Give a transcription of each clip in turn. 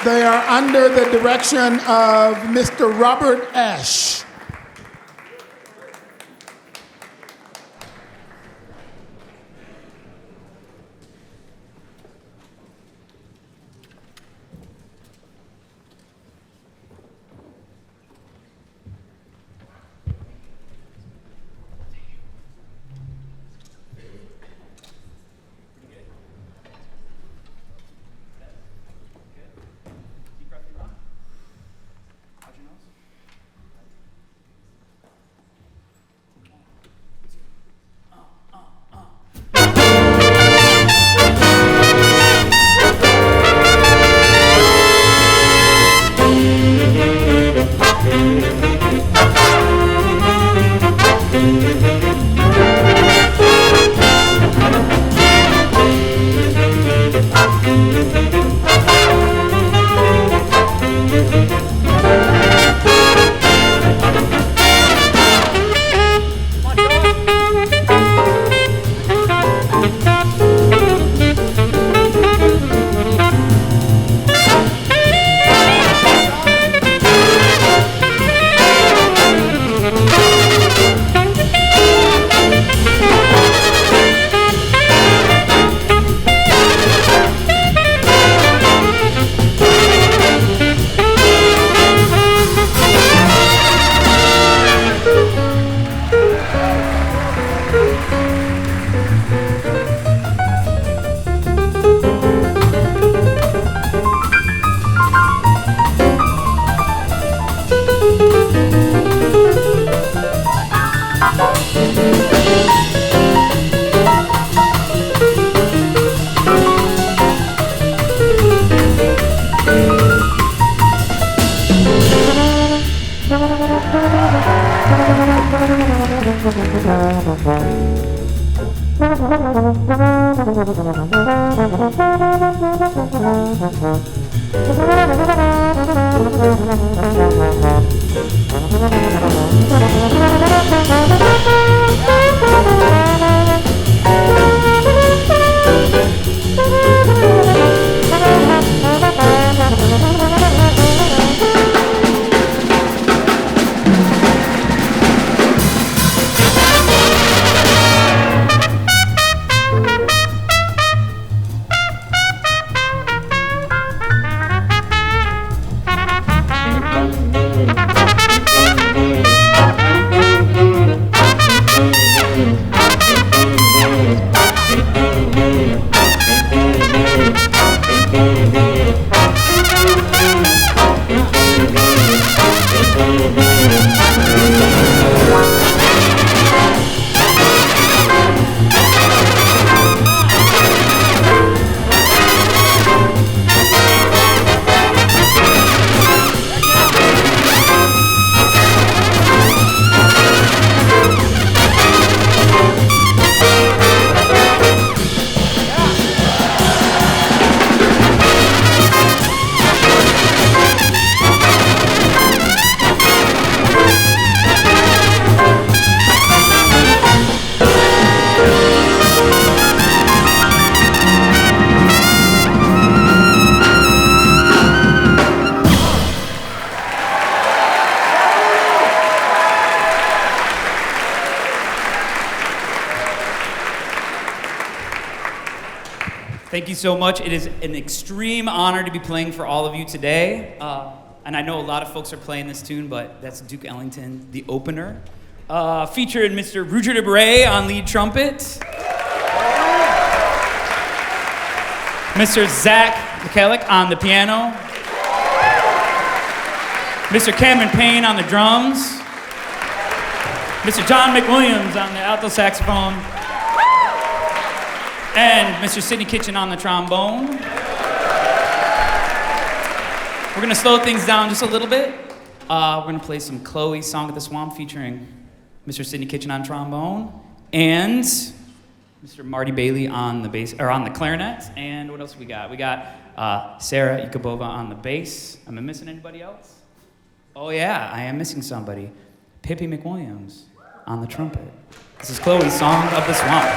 They are under the direction of Mr. Robert Ash. Thank you so much. It is an extreme honor to be playing for all of you today. And I know a lot of folks are playing this tune, but that's Duke Ellington, the opener. Featuring Mr. Roger DeBray on lead trumpet. Mr. Zach McKellick on the piano. Mr. Cameron Payne on the drums. Mr. John McWilliams on the alto saxophone. And Mr. Sidney Kitchen on the trombone. We're gonna slow things down just a little bit. We're gonna play some Chloe's Song of the Swamp featuring Mr. Sidney Kitchen on trombone and Mr. Marty Bailey on the bass, or on the clarinet. And what else we got? We got Sarah Ikabova on the bass. Am I missing anybody else? Oh yeah, I am missing somebody. Pippi McWilliams on the trumpet. This is Chloe's Song of the Swamp.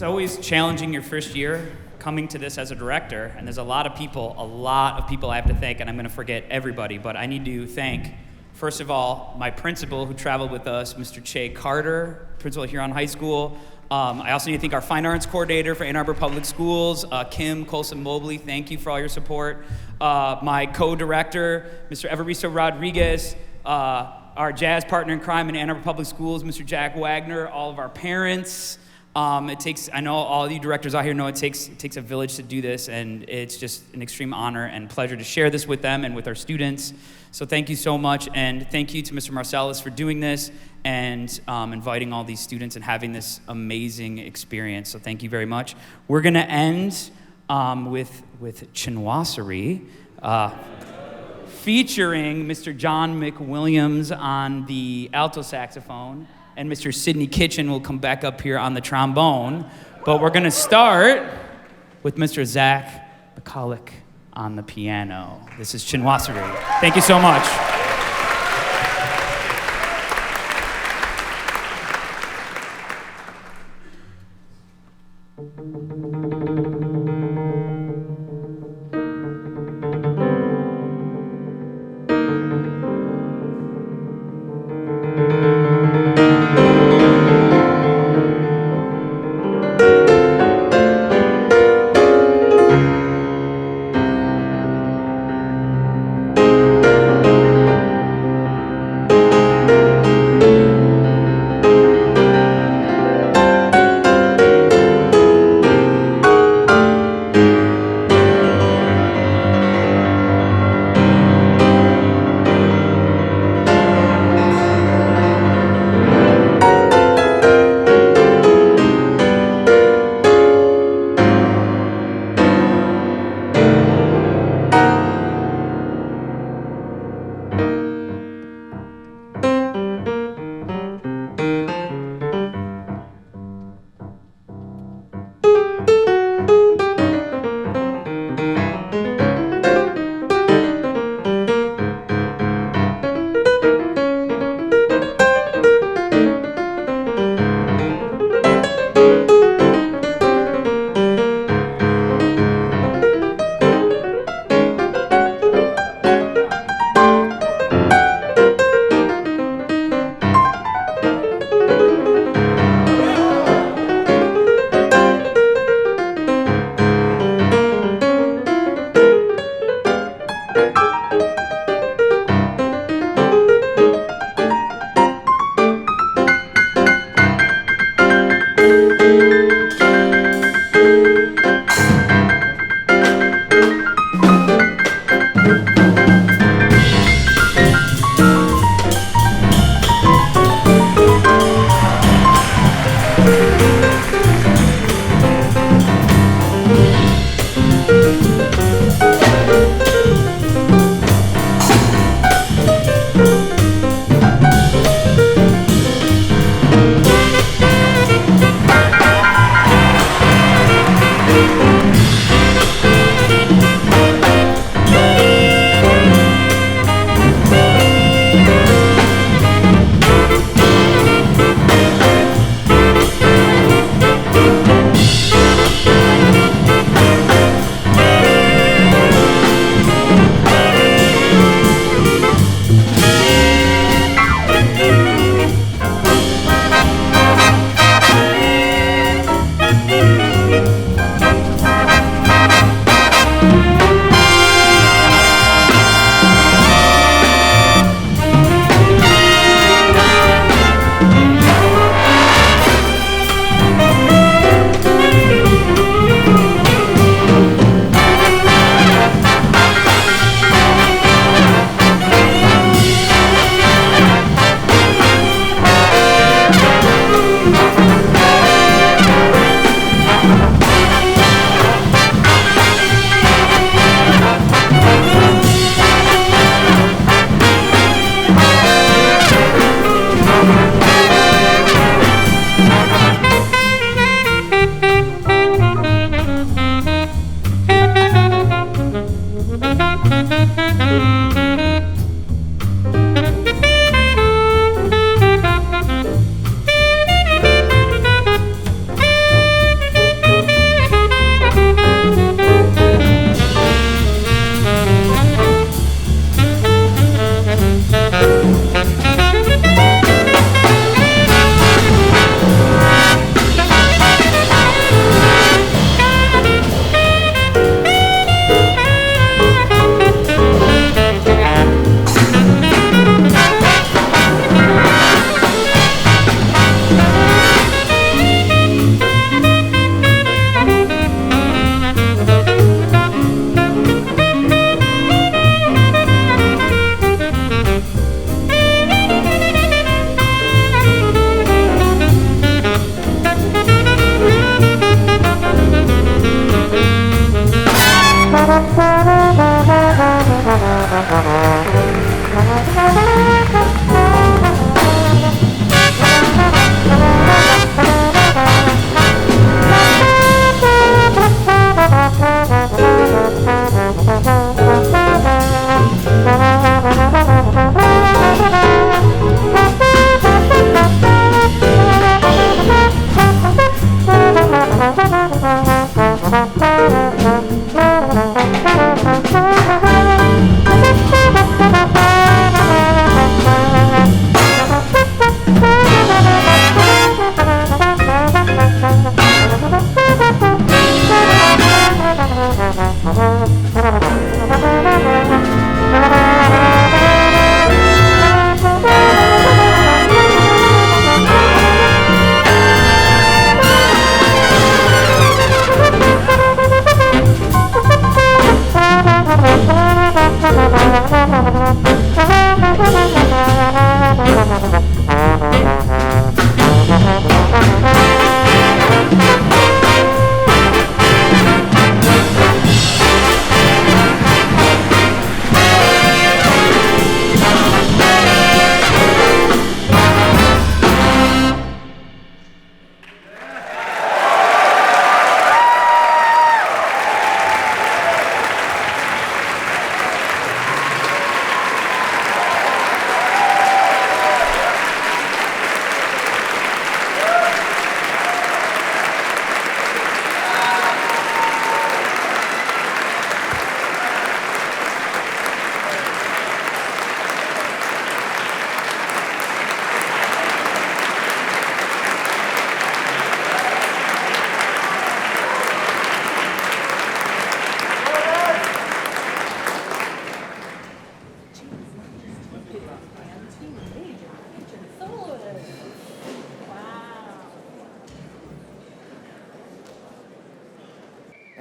It's always challenging your first year coming to this as a director, and there's a lot of people I have to thank, and I'm going to forget everybody, but I need to thank, first of all, my principal who traveled with us, Mr. Che Carter, principal at Huron High School. I also need to thank our fine arts coordinator for Ann Arbor Public Schools, Kim Colson-Mobley. Thank you for all your support. My co-director, Mr. Evaristo Rodriguez, our jazz partner in crime in Ann Arbor Public Schools, Mr. Jack Wagner, all of our parents. I know all you directors out here know it takes a village to do this, and it's just an extreme honor and pleasure to share this with them and with our students. So thank you so much, and thank you to Mr. Marsalis for doing this and inviting all these students and having this amazing experience. So thank you very much. We're gonna end with Chinoiserie, featuring Mr. John McWilliams on the alto saxophone, and Mr. Sidney Kitchen will come back up here on the trombone. But we're gonna start with Mr. Zach McCulloch on the piano. This is Chinoiserie. Thank you so much.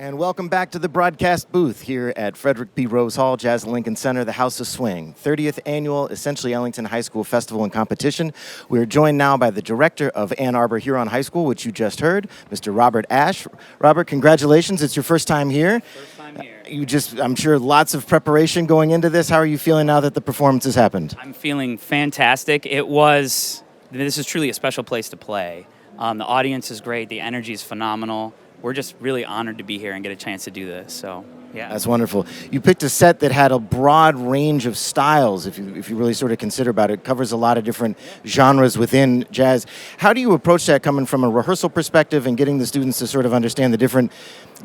And welcome back to the broadcast booth here at Frederick P. Rose Hall, Jazz Lincoln Center, the House of Swing, 30th Annual Essentially Ellington High School Festival and Competition. We are joined now by the director of Ann Arbor Huron High School, which you just heard, Mr. Robert Ash. Robert, congratulations. It's your first time here. First time here. I'm sure, lots of preparation going into this. How are you feeling now that the performance has happened? I'm feeling fantastic. This is truly a special place to play. The audience is great. The energy is phenomenal. We're just really honored to be here and get a chance to do this. So, yeah. That's wonderful. You picked a set that had a broad range of styles, if you really sort of consider about it. It covers a lot of different genres within jazz. How do you approach that coming from a rehearsal perspective and getting the students to sort of understand the different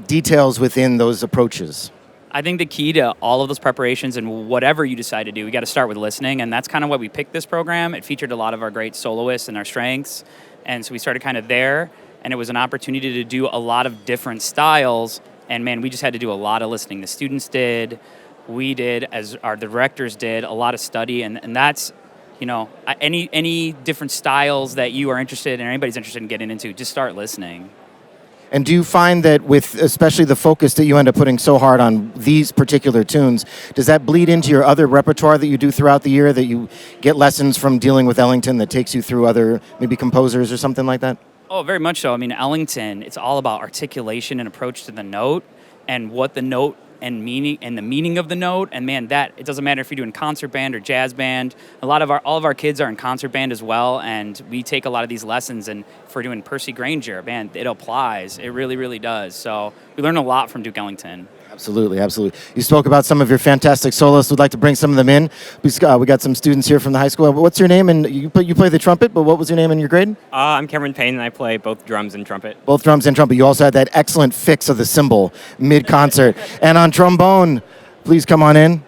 details within those approaches? I think the key to all of those preparations and whatever you decide to do, we got to start with listening, and that's kind of why we picked this program. It featured a lot of our great soloists and our strengths, and so we started kind of there, and it was an opportunity to do a lot of different styles, and man, we just had to do a lot of listening. The students did, we did, as our directors did, a lot of study, and that's, any different styles that you are interested in, or anybody's interested in getting into, just start listening. And do you find that with especially the focus that you end up putting so hard on these particular tunes, does that bleed into your other repertoire that you do throughout the year, that you get lessons from dealing with Ellington that takes you through other maybe composers or something like that? Oh, very much so. I mean, Ellington, it's all about articulation and approach to the note and what the note and meaning and the meaning of the note. And man, that it doesn't matter if you're doing concert band or jazz band. All of our kids are in concert band as well, and we take a lot of these lessons. And if we're doing Percy Granger, man, it applies. It really, really does. So we learn a lot from Duke Ellington. Absolutely, absolutely. You spoke about some of your fantastic soloists. We'd like to bring some of them in. We got some students here from the high school. What's your name? And you play the trumpet, but what was your name and your grade? I'm Cameron Payne, and I play both drums and trumpet. Both drums and trumpet. You also had that excellent fix of the cymbal mid-concert. And on trombone, please come on in.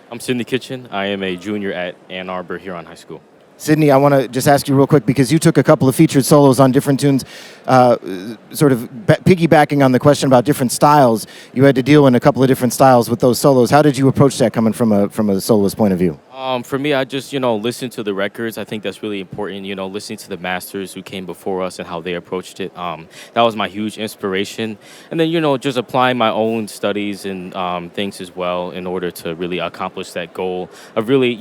I'm Sidney Kitchen. I am a junior at Ann Arbor Huron High School. Sydney, I want to just ask you real quick, because you took a couple of featured solos on different tunes, sort of piggybacking on the question about different styles. You had to deal in a couple of different styles with those solos. How did you approach that coming from a soloist point of view? For me, I just, listen to the records. I think that's really important, listening to the masters who came before us and how they approached it. That was my huge inspiration. And then, just applying my own studies and things as well in order to really accomplish that goal of really,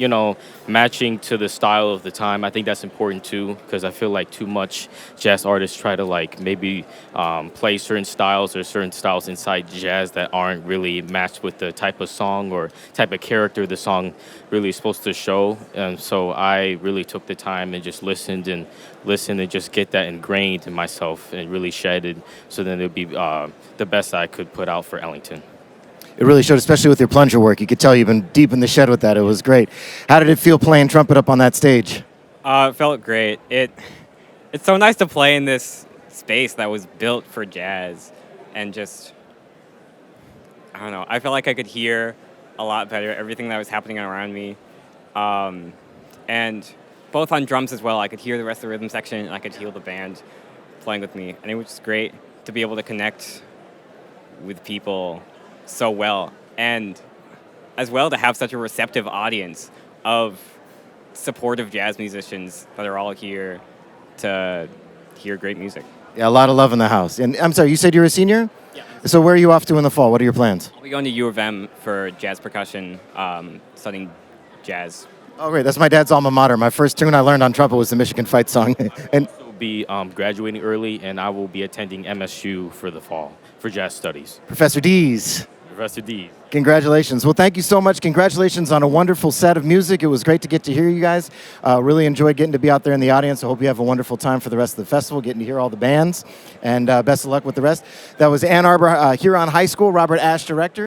matching to the style of the time. I think that's important too, because I feel like too much jazz artists try to maybe play certain styles or certain styles inside jazz that aren't really matched with the type of song or type of character the song really is supposed to show. And so I really took the time and just listened and just get that ingrained in myself and really shed it, so then it would be the best I could put out for Ellington. It really showed, especially with your plunger work. You could tell you've been deep in the shed with that. It was great. How did it feel playing trumpet up on that stage? It felt great. It's so nice to play in this space that was built for jazz, and just, I don't know, I felt like I could hear a lot better everything that was happening around me. And both on drums as well, I could hear the rest of the rhythm section, and I could hear the band playing with me. And it was just great to be able to connect with people so well, and as well to have such a receptive audience of supportive jazz musicians that are all here to hear great music. Yeah, a lot of love in the house. And I'm sorry, you said you're a senior? Yeah. So where are you off to in the fall? What are your plans? I'll be going to U of M for jazz percussion, studying jazz. Oh, great. That's my dad's alma mater. My first tune I learned on trumpet was the Michigan Fight song. And I will be graduating early, and I will be attending MSU for the fall for jazz studies. Professor Dees, Professor D. congratulations. Well, thank you so much. Congratulations on a wonderful set of music. It was great to get to hear you guys. Really enjoyed getting to be out there in the audience. I hope you have a wonderful time for the rest of the festival, getting to hear all the bands. And best of luck with the rest. That was Ann Arbor Huron High School, Robert Ashe, director.